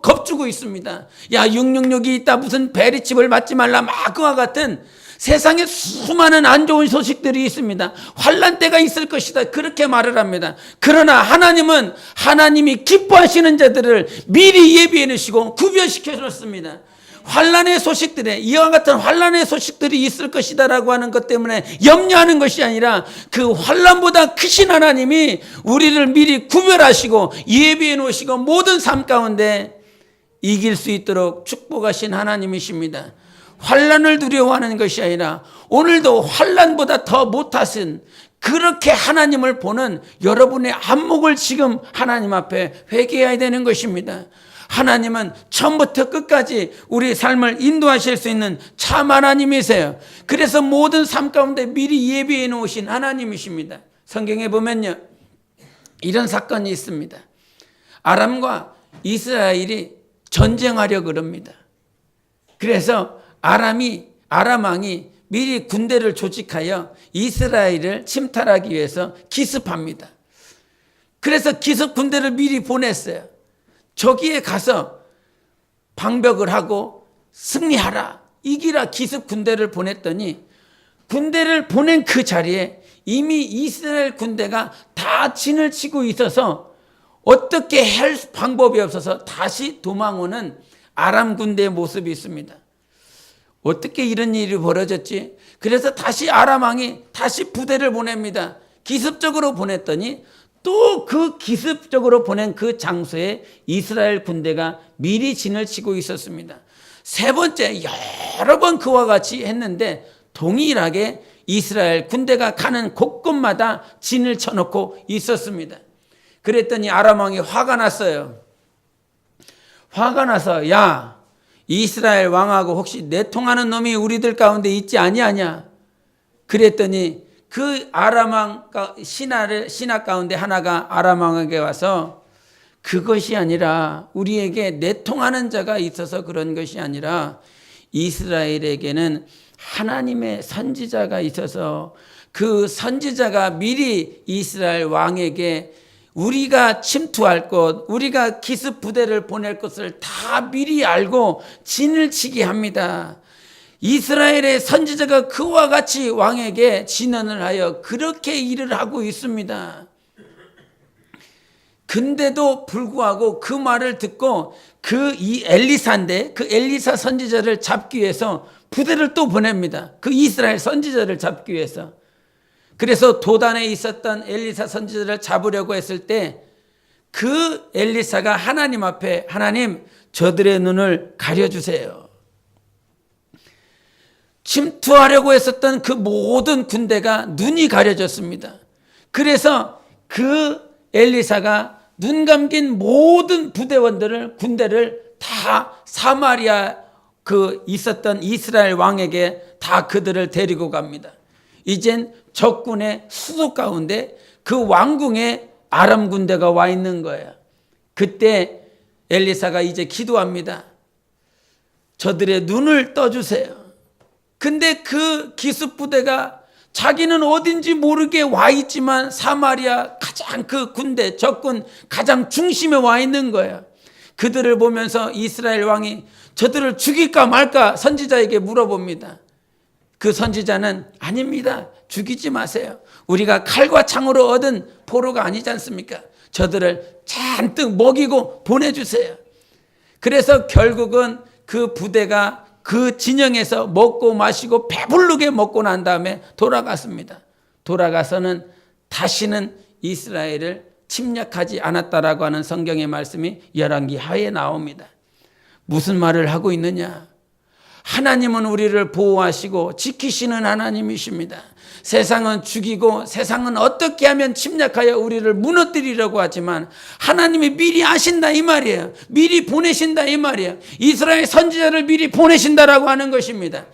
겁주고 있습니다. 야, 666이 있다, 무슨 베리칩을 맞지 말라, 막 그와 같은 세상에 수많은 안 좋은 소식들이 있습니다. 환난 때가 있을 것이다 그렇게 말을 합니다. 그러나 하나님은 하나님이 기뻐하시는 자들을 미리 예비해 놓으시고 구별시켜 놨습니다. 환난의 소식들에, 이와 같은 환난의 소식들이 있을 것이다라고 하는 것 때문에 염려하는 것이 아니라 그 환난보다 크신 하나님이 우리를 미리 구별하시고 예비해 놓으시고 모든 삶 가운데 이길 수 있도록 축복하신 하나님이십니다. 환난을 두려워하는 것이 아니라 오늘도 환난보다 더 못하신 그렇게 하나님을 보는 여러분의 안목을 지금 하나님 앞에 회개해야 되는 것입니다. 하나님은 처음부터 끝까지 우리 삶을 인도하실 수 있는 참 하나님이세요. 그래서 모든 삶 가운데 미리 예비해 놓으신 하나님이십니다. 성경에 보면요, 이런 사건이 있습니다. 아람과 이스라엘이 전쟁하려 그럽니다. 그래서 아람 왕이 미리 군대를 조직하여 이스라엘을 침탈하기 위해서 기습합니다. 그래서 기습 군대를 미리 보냈어요. 저기에 가서 방벽을 하고 승리하라, 이기라 기습 군대를 보냈더니 군대를 보낸 그 자리에 이미 이스라엘 군대가 다 진을 치고 있어서 어떻게 할 방법이 없어서 다시 도망오는 아람 군대의 모습이 있습니다. 어떻게 이런 일이 벌어졌지? 그래서 다시 아람 왕이 다시 부대를 보냅니다. 기습적으로 보냈더니 또 그 기습적으로 보낸 그 장소에 이스라엘 군대가 미리 진을 치고 있었습니다. 세 번째, 여러 번 그와 같이 했는데 동일하게 이스라엘 군대가 가는 곳곳마다 진을 쳐놓고 있었습니다. 그랬더니 아람 왕이 화가 났어요. 화가 나서, 야, 이스라엘 왕하고 혹시 내통하는 놈이 우리들 가운데 있지 아니하냐? 그랬더니 그 아람 왕 신하 가운데 하나가 아람 왕에게 와서, 그것이 아니라, 우리에게 내통하는 자가 있어서 그런 것이 아니라 이스라엘에게는 하나님의 선지자가 있어서 그 선지자가 미리 이스라엘 왕에게 우리가 침투할 것, 우리가 기습 부대를 보낼 것을 다 미리 알고 진을 치게 합니다. 이스라엘의 선지자가 그와 같이 왕에게 진언을 하여 그렇게 일을 하고 있습니다. 근데도 불구하고 그 말을 듣고 이 엘리사인데 그 엘리사 선지자를 잡기 위해서 부대를 또 보냅니다. 그 이스라엘 선지자를 잡기 위해서. 그래서 도단에 있었던 엘리사 선지자를 잡으려고 했을 때 그 엘리사가 하나님 앞에, 하나님, 저들의 눈을 가려주세요. 침투하려고 했었던 그 모든 군대가 눈이 가려졌습니다. 그래서 그 엘리사가 눈 감긴 모든 군대를 다 사마리아 그 있었던 이스라엘 왕에게 다 그들을 데리고 갑니다. 이젠 적군의 수도 가운데 그 왕궁에 아람 군대가 와 있는 거예요. 그때 엘리사가 이제 기도합니다. 저들의 눈을 떠주세요. 근데 그 기습 부대가 자기는 어딘지 모르게 와 있지만 사마리아 가장 그 군대, 적군 가장 중심에 와 있는 거예요. 그들을 보면서 이스라엘 왕이 저들을 죽일까 말까 선지자에게 물어봅니다. 그 선지자는 아닙니다. 죽이지 마세요. 우리가 칼과 창으로 얻은 포로가 아니지 않습니까? 저들을 잔뜩 먹이고 보내주세요. 그래서 결국은 그 부대가 그 진영에서 먹고 마시고 배부르게 먹고 난 다음에 돌아갔습니다. 돌아가서는 다시는 이스라엘을 침략하지 않았다라고 하는 성경의 말씀이 열왕기 하에 나옵니다. 무슨 말을 하고 있느냐? 하나님은 우리를 보호하시고 지키시는 하나님이십니다. 세상은 죽이고 세상은 어떻게 하면 침략하여 우리를 무너뜨리려고 하지만 하나님이 미리 아신다 이 말이에요. 미리 보내신다 이 말이에요. 이스라엘 선지자를 미리 보내신다라고 하는 것입니다.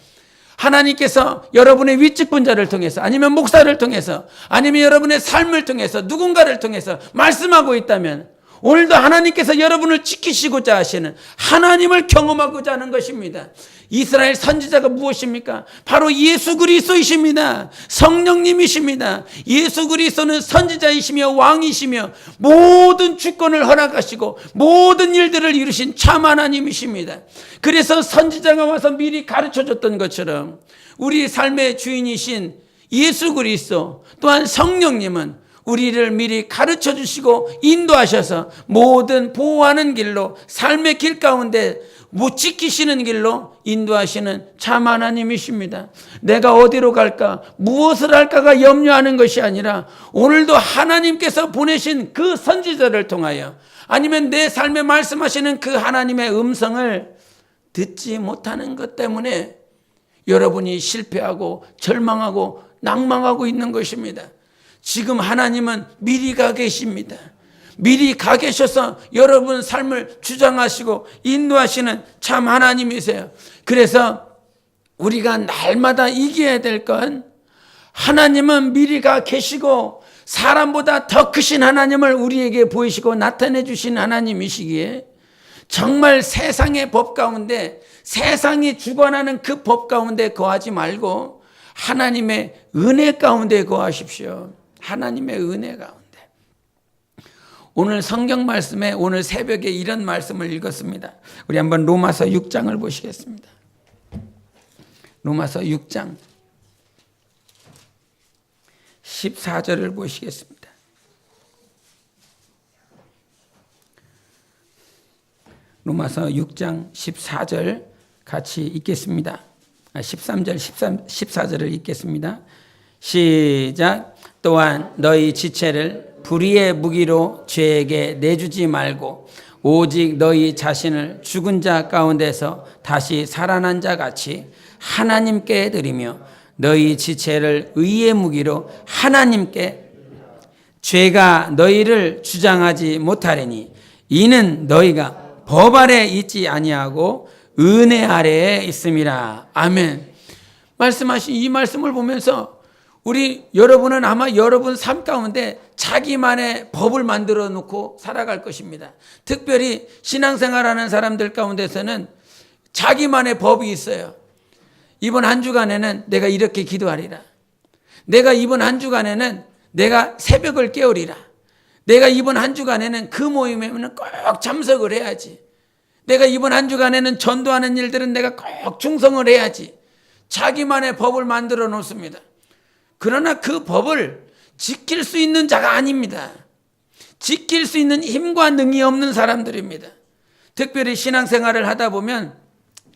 하나님께서 여러분의 윗직분자를 통해서 아니면 목사를 통해서 아니면 여러분의 삶을 통해서 누군가를 통해서 말씀하고 있다면 오늘도 하나님께서 여러분을 지키시고자 하시는 하나님을 경험하고자 하는 것입니다. 이스라엘 선지자가 무엇입니까? 바로 예수 그리스도이십니다. 성령님이십니다. 예수 그리스도는 선지자이시며 왕이시며 모든 주권을 허락하시고 모든 일들을 이루신 참 하나님이십니다. 그래서 선지자가 와서 미리 가르쳐줬던 것처럼 우리 삶의 주인이신 예수 그리스도 또한 성령님은 우리를 미리 가르쳐 주시고 인도하셔서 모든 보호하는 길로 삶의 길 가운데 못 지키시는 길로 인도하시는 참 하나님이십니다. 내가 어디로 갈까 무엇을 할까가 염려하는 것이 아니라 오늘도 하나님께서 보내신 그 선지자를 통하여 아니면 내 삶에 말씀하시는 그 하나님의 음성을 듣지 못하는 것 때문에 여러분이 실패하고 절망하고 낭망하고 있는 것입니다. 지금 하나님은 미리 가 계십니다. 미리 가 계셔서 여러분 삶을 주장하시고 인도하시는 참 하나님이세요. 그래서 우리가 날마다 이겨야 될 건 하나님은 미리 가 계시고 사람보다 더 크신 하나님을 우리에게 보이시고 나타내 주신 하나님이시기에 정말 세상의 법 가운데 세상이 주관하는 그 법 가운데 거하지 말고 하나님의 은혜 가운데 거하십시오. 하나님의 은혜 가운데. 오늘 성경 말씀에 오늘 새벽에 이런 말씀을 읽었습니다. 우리 한번 로마서 6장을 보시겠습니다. 로마서 6장 14절을 보시겠습니다. 로마서 6장 14절 같이 읽겠습니다. 13절 14절을 읽겠습니다. 시작. 또한 너희 지체를 불의의 무기로 죄에게 내주지 말고 오직 너희 자신을 죽은 자 가운데서 다시 살아난 자 같이 하나님께 드리며 너희 지체를 의의 무기로 하나님께 죄가 너희를 주장하지 못하리니 이는 너희가 법 아래 있지 아니하고 은혜 아래에 있음이라. 아멘. 말씀하신 이 말씀을 보면서 여러분은 아마 여러분 삶 가운데 자기만의 법을 만들어 놓고 살아갈 것입니다. 특별히 신앙생활하는 사람들 가운데서는 자기만의 법이 있어요. 이번 한 주간에는 내가 이렇게 기도하리라. 내가 이번 한 주간에는 내가 새벽을 깨우리라. 내가 이번 한 주간에는 그 모임에는 꼭 참석을 해야지. 내가 이번 한 주간에는 전도하는 일들은 내가 꼭 충성을 해야지. 자기만의 법을 만들어 놓습니다. 그러나 그 법을 지킬 수 있는 자가 아닙니다. 지킬 수 있는 힘과 능이 없는 사람들입니다. 특별히 신앙생활을 하다 보면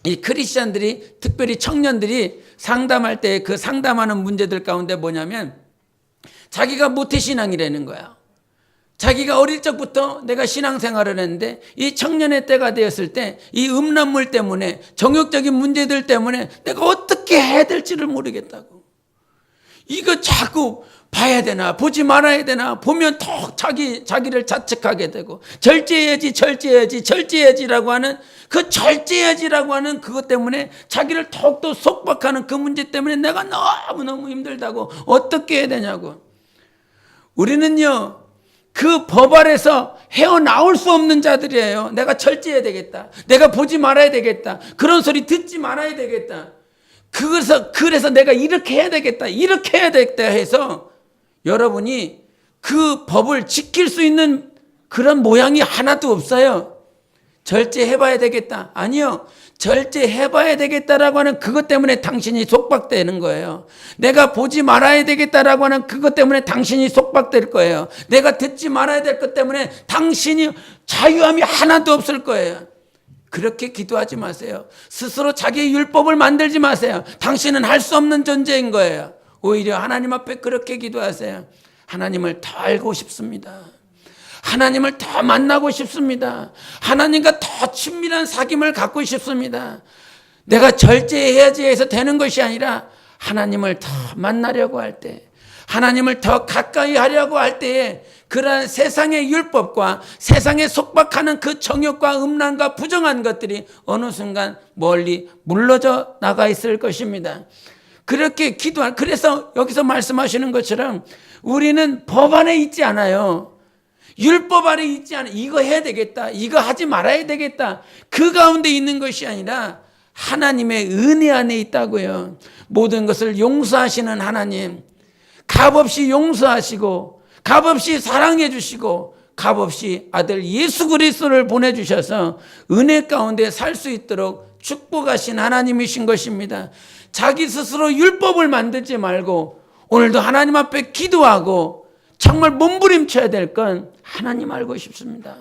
이 크리스찬들이, 특별히 청년들이 상담할 때 그 상담하는 문제들 가운데 뭐냐면 자기가 모태신앙이라는 거야. 자기가 어릴 적부터 내가 신앙생활을 했는데 이 청년의 때가 되었을 때 이 음란물 때문에, 정욕적인 문제들 때문에 내가 어떻게 해야 될지를 모르겠다고. 이거 자꾸 봐야 되나 보지 말아야 되나, 보면 더 자기를 자책하게 되고 절제해야지라고 하는 그 절제해야지라고 하는 그것 때문에 자기를 더욱더 속박하는 그 문제 때문에 내가 너무너무 힘들다고. 어떻게 해야 되냐고. 우리는요 그 법 아래서 헤어나올 수 없는 자들이에요. 내가 절제해야 되겠다, 내가 보지 말아야 되겠다, 그런 소리 듣지 말아야 되겠다, 그래서 내가 이렇게 해야 되겠다, 이렇게 해야 되겠다 해서 여러분이 그 법을 지킬 수 있는 그런 모양이 하나도 없어요. 절제해봐야 되겠다. 아니요. 절제해봐야 되겠다라고 하는 그것 때문에 당신이 속박되는 거예요. 내가 보지 말아야 되겠다라고 하는 그것 때문에 당신이 속박될 거예요. 내가 듣지 말아야 될 것 때문에 당신이 자유함이 하나도 없을 거예요. 그렇게 기도하지 마세요. 스스로 자기의 율법을 만들지 마세요. 당신은 할 수 없는 존재인 거예요. 오히려 하나님 앞에 그렇게 기도하세요. 하나님을 더 알고 싶습니다. 하나님을 더 만나고 싶습니다. 하나님과 더 친밀한 사귐을 갖고 싶습니다. 내가 절제해야지 해서 되는 것이 아니라 하나님을 더 만나려고 할 때, 하나님을 더 가까이 하려고 할 때에 그러한 세상의 율법과 세상에 속박하는 그 정욕과 음란과 부정한 것들이 어느 순간 멀리 물러져 나가 있을 것입니다. 그렇게 그래서 여기서 말씀하시는 것처럼 우리는 법 안에 있지 않아요. 율법 아래 있지 않아. 이거 해야 되겠다, 이거 하지 말아야 되겠다, 그 가운데 있는 것이 아니라 하나님의 은혜 안에 있다고요. 모든 것을 용서하시는 하나님, 값없이 용서하시고 값없이 사랑해 주시고 값없이 아들 예수 그리스도를 보내주셔서 은혜 가운데 살 수 있도록 축복하신 하나님이신 것입니다. 자기 스스로 율법을 만들지 말고 오늘도 하나님 앞에 기도하고 정말 몸부림쳐야 될 건 하나님 알고 싶습니다.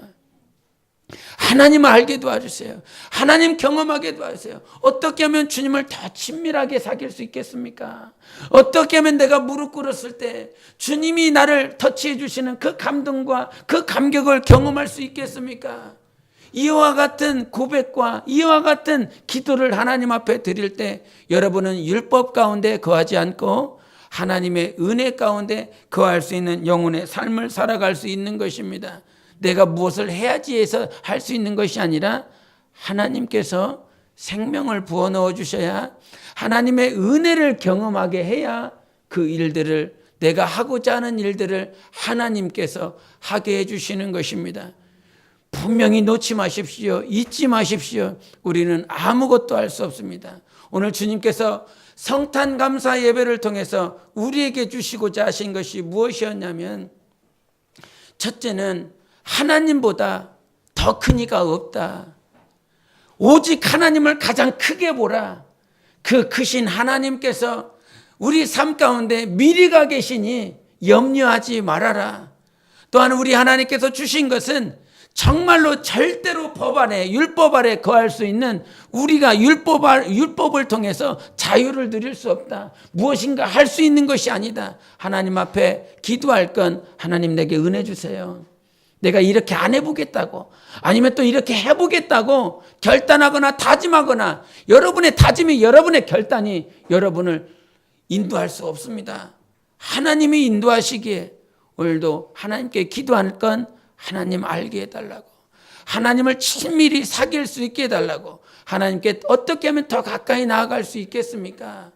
하나님 알게 도와주세요. 하나님 경험하게 도와주세요. 어떻게 하면 주님을 더 친밀하게 사귈 수 있겠습니까? 어떻게 하면 내가 무릎 꿇었을 때 주님이 나를 터치해 주시는 그 감동과 그 감격을 경험할 수 있겠습니까? 이와 같은 고백과 이와 같은 기도를 하나님 앞에 드릴 때 여러분은 율법 가운데 거하지 않고 하나님의 은혜 가운데 거할 수 있는 영혼의 삶을 살아갈 수 있는 것입니다. 내가 무엇을 해야지 해서 할 수 있는 것이 아니라 하나님께서 생명을 부어 넣어 주셔야, 하나님의 은혜를 경험하게 해야 그 일들을, 내가 하고자 하는 일들을 하나님께서 하게 해 주시는 것입니다. 분명히 놓지 마십시오. 잊지 마십시오. 우리는 아무것도 할 수 없습니다. 오늘 주님께서 성탄 감사 예배를 통해서 우리에게 주시고자 하신 것이 무엇이었냐면, 첫째는 하나님보다 더 큰 이가 없다. 오직 하나님을 가장 크게 보라. 그 크신 하나님께서 우리 삶 가운데 미리가 계시니 염려하지 말아라. 또한 우리 하나님께서 주신 것은 정말로 절대로 법 아래, 율법 아래 거할 수 있는 우리가 율법을 통해서 자유를 누릴 수 없다. 무엇인가 할 수 있는 것이 아니다. 하나님 앞에 기도할 건 하나님 내게 은혜 주세요. 내가 이렇게 안 해보겠다고, 아니면 또 이렇게 해보겠다고 결단하거나 다짐하거나, 여러분의 다짐이, 여러분의 결단이 여러분을 인도할 수 없습니다. 하나님이 인도하시기에 오늘도 하나님께 기도할 건 하나님 알게 해달라고, 하나님을 친밀히 사귈 수 있게 해달라고, 하나님께 어떻게 하면 더 가까이 나아갈 수 있겠습니까?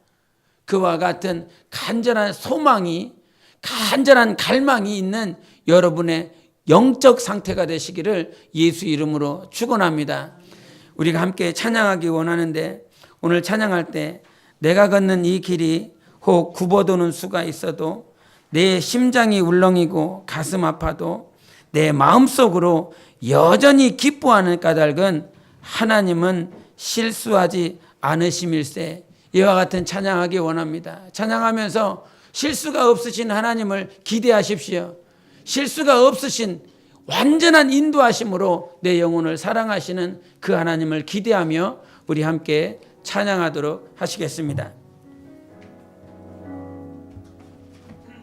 그와 같은 간절한 소망이, 간절한 갈망이 있는 여러분의 영적 상태가 되시기를 예수 이름으로 축원합니다. 우리가 함께 찬양하기 원하는데, 오늘 찬양할 때 내가 걷는 이 길이 혹 굽어도는 수가 있어도, 내 심장이 울렁이고 가슴 아파도 내 마음속으로 여전히 기뻐하는 까닭은 하나님은 실수하지 않으심일세. 이와 같은 찬양하기 원합니다. 찬양하면서 실수가 없으신 하나님을 기대하십시오. 실수가 없으신 완전한 인도하심으로 내 영혼을 사랑하시는 그 하나님을 기대하며 우리 함께 찬양하도록 하시겠습니다.